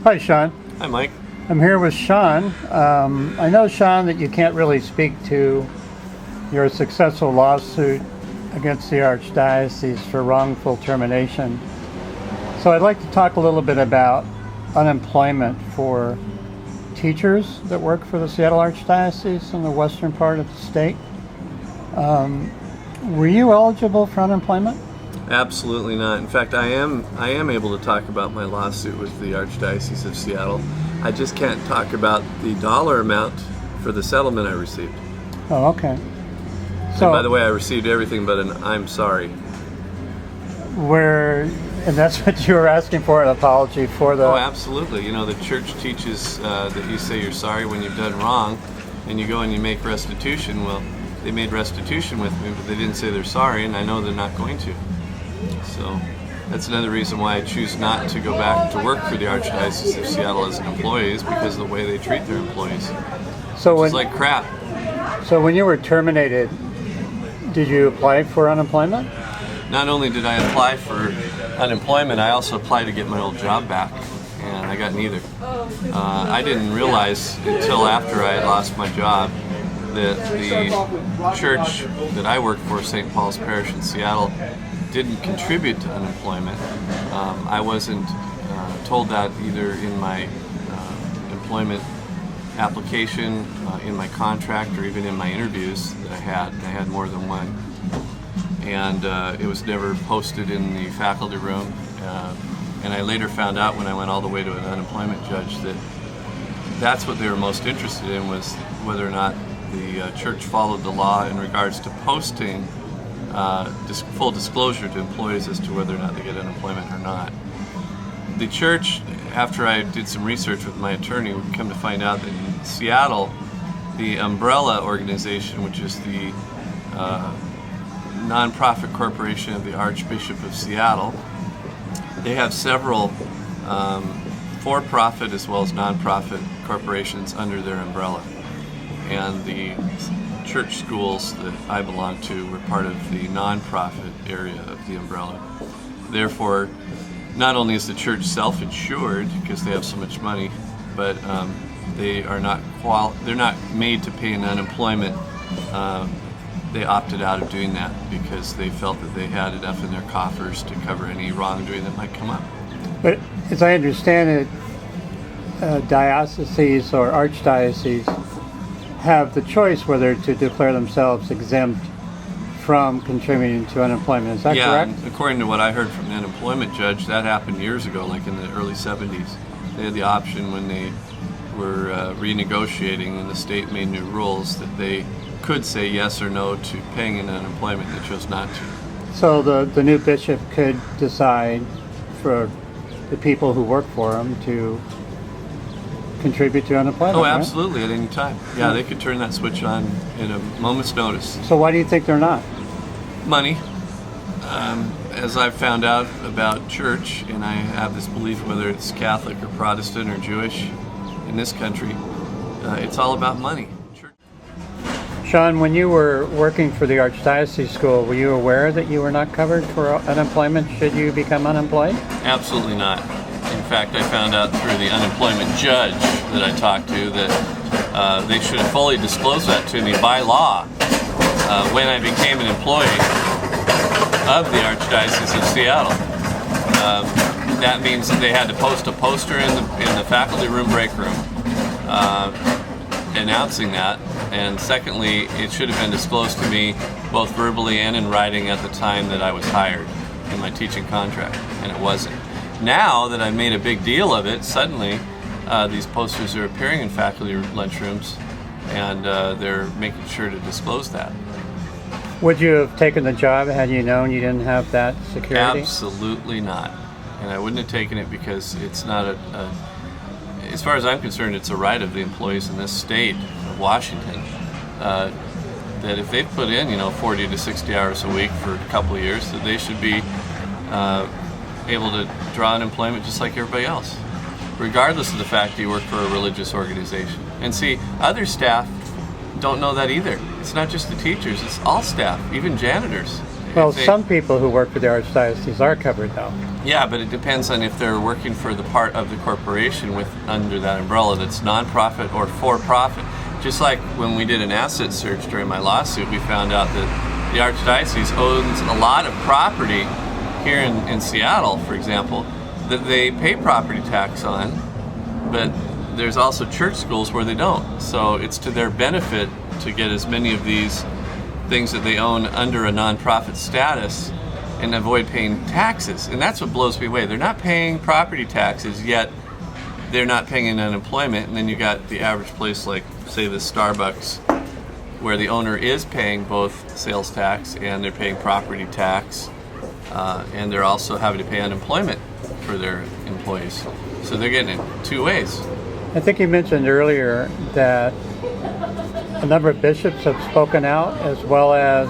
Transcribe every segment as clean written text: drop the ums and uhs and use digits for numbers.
Hi, Sean. Hi, Mike. I'm here with Sean. I know, Sean, that you can't really speak to your successful lawsuit against the Archdiocese for wrongful termination. So I'd like to talk a little bit about unemployment for teachers that work for the Seattle Archdiocese in the western part of the state. Were you eligible for unemployment? Absolutely not. In fact, I am able to talk about my lawsuit with the Archdiocese of Seattle. I just can't talk about the dollar amount for the settlement I received. Oh, okay. So, and by the way, I received everything but an "I'm sorry." And that's what you were asking for, an apology for the... Oh, absolutely. You know, the church teaches that you say you're sorry when you've done wrong, and you go and you make restitution. Well, they made restitution with me, but they didn't say they're sorry, and I know they're not going to. So that's another reason why I choose not to go back to work for the Archdiocese of Seattle as an employee, is because of the way they treat their employees. So it's like crap. So when you were terminated, did you apply for unemployment? Not only did I apply for unemployment, I also applied to get my old job back, and I got neither. I didn't realize until after I had lost my job that the church that I worked for, St. Paul's Parish in Seattle, didn't contribute to unemployment. I wasn't told that either in my employment application, in my contract, or even in my interviews that I had. I had more than one. And it was never posted in the faculty room. And I later found out when I went all the way to an unemployment judge that that's what they were most interested in, was whether or not the church followed the law in regards to posting full disclosure to employees as to whether or not they get unemployment or not. The church, after I did some research with my attorney, would come to find out that in Seattle, the umbrella organization, which is the nonprofit corporation of the Archbishop of Seattle, they have several for-profit as well as nonprofit corporations under their umbrella. And the church schools that I belong to were part of the nonprofit area of the umbrella. Therefore, not only is the church self-insured because they have so much money, but they are not they're not made to pay an unemployment. They opted out of doing that because they felt that they had enough in their coffers to cover any wrongdoing that might come up. But as I understand it, dioceses or archdioceses have the choice whether to declare themselves exempt from contributing to unemployment. Is that correct? Yeah, according to what I heard from the unemployment judge, that happened years ago, like in the early 70s. They had the option when they were renegotiating and the state made new rules that they could say yes or no to paying in unemployment. They chose not to. So the new bishop could decide for the people who work for him to contribute to unemployment. Oh, absolutely, right? At any time. Yeah, they could turn that switch on in a moment's notice. So why do you think they're not? Money. As I've found out about church, and I have this belief, whether it's Catholic or Protestant or Jewish in this country, it's all about money. Sean, when you were working for the Archdiocese school, were you aware that you were not covered for unemployment should you become unemployed? Absolutely not. In fact, I found out through the unemployment judge that I talked to that they should have fully disclosed that to me by law when I became an employee of the Archdiocese of Seattle. That means that they had to post a poster in the faculty room break room announcing that. And secondly, it should have been disclosed to me both verbally and in writing at the time that I was hired in my teaching contract, and it wasn't. Now that I've made a big deal of it, suddenly these posters are appearing in faculty lunchrooms, and they're making sure to disclose that. Would you have taken the job had you known you didn't have that security? Absolutely not. And I wouldn't have taken it because it's not as far as I'm concerned, it's a right of the employees in this state of Washington that if they've put in, 40 to 60 hours a week for a couple of years, that they should be able to draw unemployment just like everybody else, regardless of the fact that you work for a religious organization. And see, other staff don't know that either. It's not just the teachers, it's all staff, even janitors. Well, if they, some people who work for the Archdiocese are covered, though. yeah, but it depends on if they're working for the part of the corporation with under that umbrella that's nonprofit or for-profit. Just like when we did an asset search during my lawsuit, we found out that the Archdiocese owns a lot of property here in Seattle, for example, that they pay property tax on, but there's also church schools where they don't. So it's to their benefit to get as many of these things that they own under a nonprofit status and avoid paying taxes. And that's what blows me away. They're not paying property taxes, yet they're not paying in unemployment. And then you got the average place like, say, the Starbucks, where the owner is paying both sales tax and they're paying property tax, and they're also having to pay unemployment for their employees. So they're getting it two ways. I think you mentioned earlier that a number of bishops have spoken out, as well as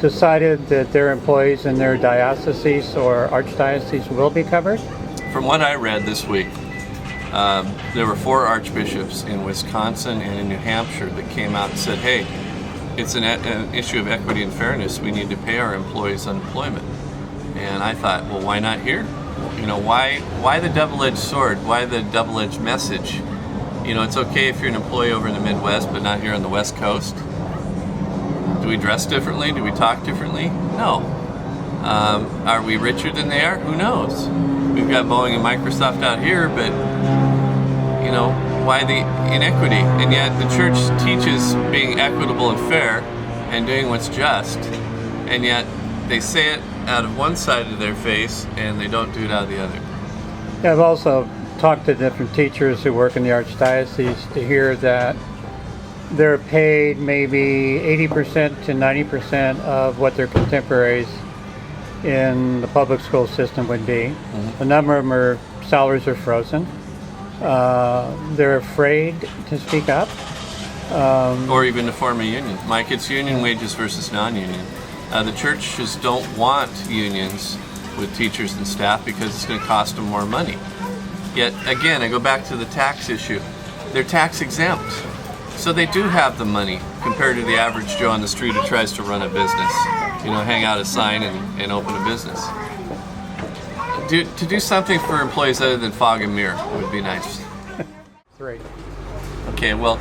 decided that their employees in their diocese or archdiocese will be covered. From what I read this week, there were 4 archbishops in Wisconsin and in New Hampshire that came out and said, hey, it's an issue of equity and fairness. We need to pay our employees unemployment. And I thought, well, why not here? You know, why the double-edged sword? Why the double-edged message? You know, it's okay if you're an employee over in the Midwest, but not here on the West Coast. Do we dress differently? Do we talk differently? No. Are we richer than they are? Who knows? We've got Boeing and Microsoft out here, but, you know, why the inequity? And yet the church teaches being equitable and fair and doing what's just, and yet they say it out of one side of their face and they don't do it out of the other. Yeah, I've also talked to different teachers who work in the Archdiocese to hear that they're paid maybe 80% to 90% of what their contemporaries in the public school system would be. A number of them salaries are frozen. They're afraid to speak up. Or even to form a union. Mike, it's union wages versus non-union. The churches don't want unions with teachers and staff because it's going to cost them more money. Yet, again, I go back to the tax issue. They're tax exempt. So they do have the money compared to the average Joe on the street who tries to run a business. You know, hang out a sign and open a business. To do something for employees other than fog and mirror would be nice. 3. Okay, well,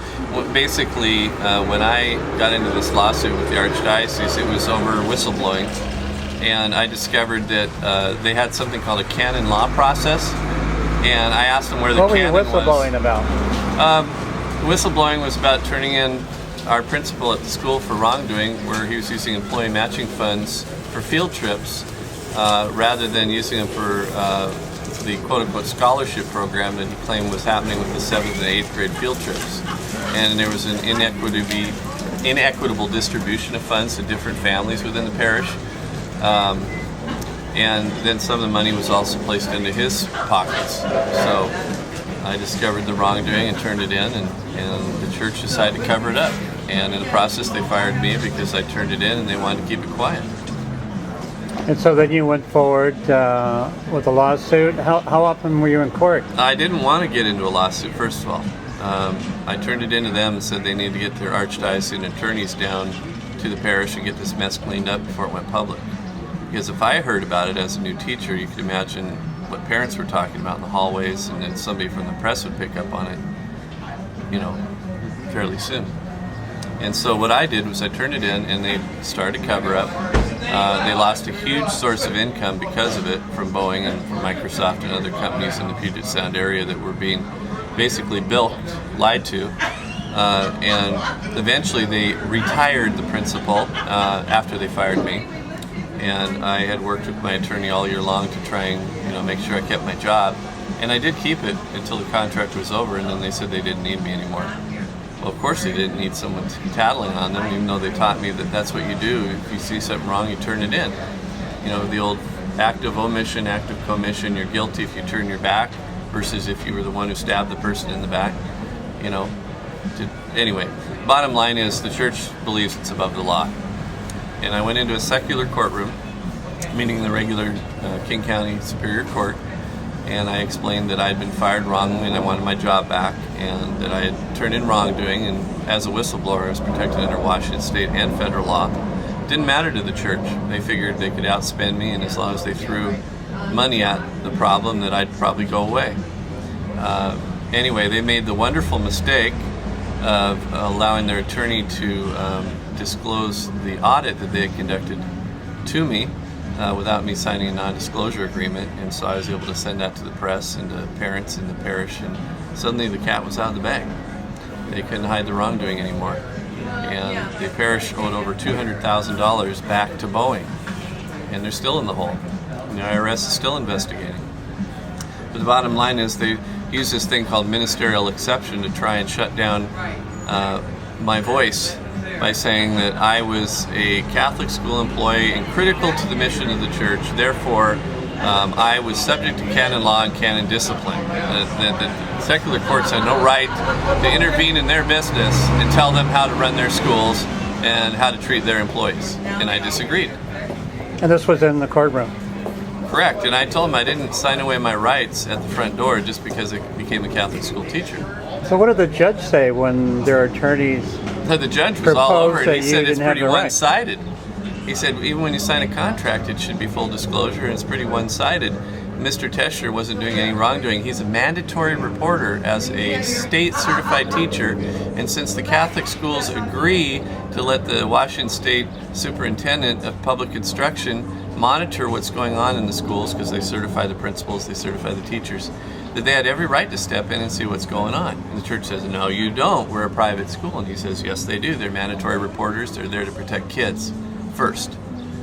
basically, when I got into this lawsuit with the Archdiocese, it was over whistleblowing, and I discovered that they had something called a canon law process, and I asked them where the canon was. What were you whistleblowing about? Whistleblowing was about turning in our principal at the school for wrongdoing, where he was using employee matching funds for field trips rather than using them for the quote-unquote scholarship program that he claimed was happening with the 7th and 8th grade field trips. And there was an inequitable distribution of funds to different families within the parish. And then some of the money was also placed into his pockets. So I discovered the wrongdoing and turned it in, and the church decided to cover it up. And in the process, they fired me because I turned it in and they wanted to keep it quiet. And so then you went forward with a lawsuit. How often were you in court? I didn't want to get into a lawsuit, first of all. I turned it into them and said they need to get their archdiocesan attorneys down to the parish and get this mess cleaned up before it went public. Because if I heard about it as a new teacher, you could imagine what parents were talking about in the hallways, and then somebody from the press would pick up on it, you know, fairly soon. And so what I did was I turned it in, and they started to cover up. They lost a huge source of income because of it from Boeing and from Microsoft and other companies in the Puget Sound area that were being basically bilked, lied to. And eventually they retired the principal after they fired me. And I had worked with my attorney all year long to try and make sure I kept my job. And I did keep it until the contract was over, and then they said they didn't need me anymore. Well, of course they didn't need someone tattling on them, even though they taught me that that's what you do. If you see something wrong, you turn it in. You know, the old act of omission, act of commission, you're guilty if you turn your back versus if you were the one who stabbed the person in the back. You know, anyway, bottom line is the church believes it's above the law. And I went into a secular courtroom, meaning the regular King County Superior Court, and I explained that I had been fired wrongly and I wanted my job back, and that I had turned in wrongdoing, and as a whistleblower I was protected under Washington state and federal law, didn't matter to the church. They figured they could outspend me, and as long as they threw money at the problem, that I'd probably go away. Anyway, they made the wonderful mistake of allowing their attorney to disclose the audit that they had conducted to me without me signing a non-disclosure agreement, and so I was able to send that to the press and to parents in the parish, and suddenly the cat was out of the bag. They couldn't hide the wrongdoing anymore, and the parish owed over $200,000 back to Boeing, and they're still in the hole, and the IRS is still investigating. But the bottom line is they use this thing called ministerial exception to try and shut down my voice by saying that I was a Catholic school employee and critical to the mission of the church. Therefore, I was subject to canon law and canon discipline. The secular courts had no right to intervene in their business and tell them how to run their schools and how to treat their employees. And I disagreed. And this was in the courtroom? Correct. And I told them I didn't sign away my rights at the front door just because I became a Catholic school teacher. So what did the judge say when their attorneys The judge was all over it. He said it's pretty right? one-sided. He said even when you sign a contract, it should be full disclosure, and it's pretty one-sided. Mr. Taeschner wasn't doing any wrongdoing. He's a mandatory reporter as a state-certified teacher, and since the Catholic schools agree to let the Washington State Superintendent of Public Instruction monitor what's going on in the schools, because they certify the principals, they certify the teachers, that they had every right to step in and see what's going on. And the church says, no, you don't. We're a private school. And he says, yes, they do. They're mandatory reporters. They're there to protect kids first.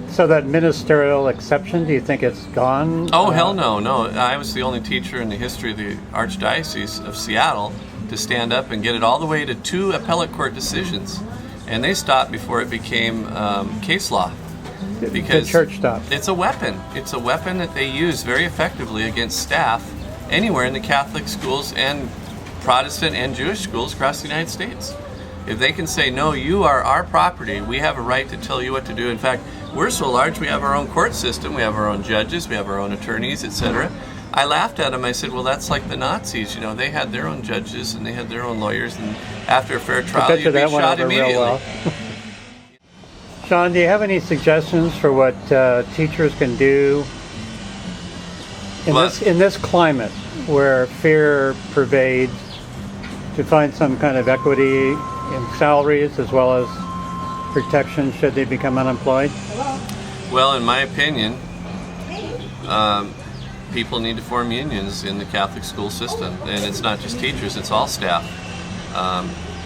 So that ministerial exception, do you think it's gone? Oh, hell no, no. I was the only teacher in the history of the Archdiocese of Seattle to stand up and get it all the way to 2 appellate court decisions. And they stopped before it became case law. Because the church stopped. It's a weapon. It's a weapon that they use very effectively against staff anywhere in the Catholic schools and Protestant and Jewish schools across the United States. If they can say, no, you are our property, we have a right to tell you what to do. In fact, we're so large, we have our own court system, we have our own judges, we have our own attorneys, etc. I laughed at them. I said, well, that's like the Nazis. You know, they had their own judges and they had their own lawyers, and after a fair trial, you'd be shot immediately. Well. Sean, do you have any suggestions for what teachers can do in this climate where fear pervades, to find some kind of equity in salaries as well as protection should they become unemployed? Well, in my opinion, people need to form unions in the Catholic school system, and it's not just teachers, it's all staff.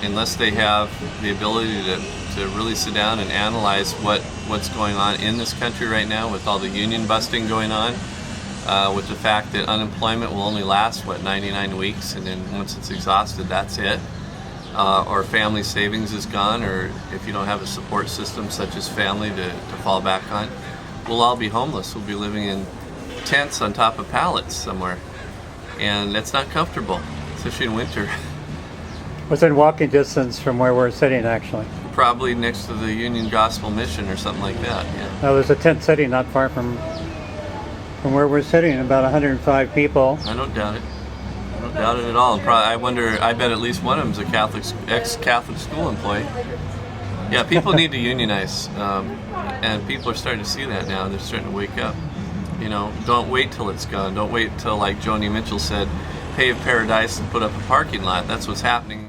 Unless they have the ability to really sit down and analyze what's going on in this country right now, with all the union busting going on, with the fact that unemployment will only last, 99 weeks, and then once it's exhausted, that's it. Or family savings is gone, or if you don't have a support system such as family to fall back on, we'll all be homeless. We'll be living in tents on top of pallets somewhere, and that's not comfortable, especially in winter. Within walking distance from where we're sitting, actually. Probably next to the Union Gospel Mission or something like that, yeah. Now, there's a tent city not far from where we're sitting, about 105 people. I don't doubt it. I don't doubt it at all. I bet at least one of them's a ex-Catholic school employee. Yeah, people need to unionize, and people are starting to see that now. They're starting to wake up. You know, don't wait till it's gone. Don't wait till, like Joni Mitchell said, pave paradise and put up a parking lot. That's what's happening.